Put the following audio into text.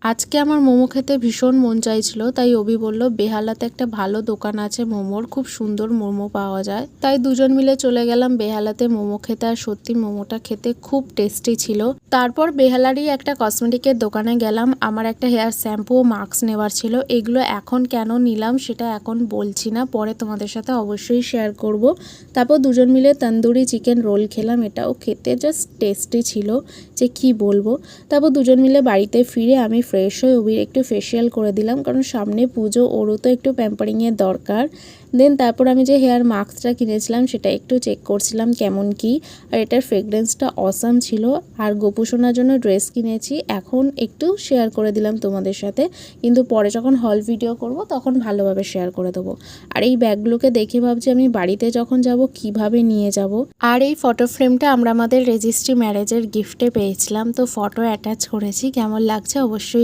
আজকে আমার মোমো খেতে ভীষণ মন চাইছিল, তাই অভি বলল বেহালাতে একটা ভালো দোকান আছে মোমোর, খুব সুন্দর মোমো পাওয়া যায়। তাই দুজন মিলে চলে গেলাম বেহালাতে মোমো খেতে। আর সত্যি মোমোটা খেতে খুব টেস্টি ছিল। তারপর বেহালারই একটা কসমেটিকের দোকানে গেলাম। আমার একটা হেয়ার শ্যাম্পু ও মাস্ক নেওয়ার ছিল। এগুলো এখন কেন নিলাম সেটা এখন বলছি না, পরে তোমাদের সাথে অবশ্যই শেয়ার করব। তারপর দুজন মিলে তন্দুরি চিকেন রোল খেলাম, এটাও খেতে জাস্ট টেস্টি ছিল যে কি বলবো। তারপর দুজন মিলে বাড়িতে ফিরে আমি ফ্রেশ হয়ে অভির একটু ফেসিয়াল করে দিলাম, কারণ সামনে পুজো, ওরও তো একটু প্যাম্পারিংয়ের দরকার। দেন তারপর আমি যে হেয়ার মাস্কটা কিনেছিলাম সেটা একটু চেক করছিলাম কেমন কি। আর এটার ফ্রেগরেন্সটা অসাম ছিল। আর গোপুসোনার জন্য ড্রেস কিনেছি, এখন একটু শেয়ার করে দিলাম তোমাদের সাথে, কিন্তু পরে যখন হল ভিডিও করব তখন ভালোভাবে শেয়ার করে দেবো। আর এই ব্যাগগুলোকে দেখে ভাবছি আমি বাড়িতে যখন যাব কিভাবে নিয়ে যাব। আর এই ফটো ফ্রেমটা আমরা আমাদের রেজিস্ট্রি ম্যারেজের গিফটে পেয়েছিলাম, তো ফটো অ্যাটাচ করেছি। কেমন লাগছে অবশ্যই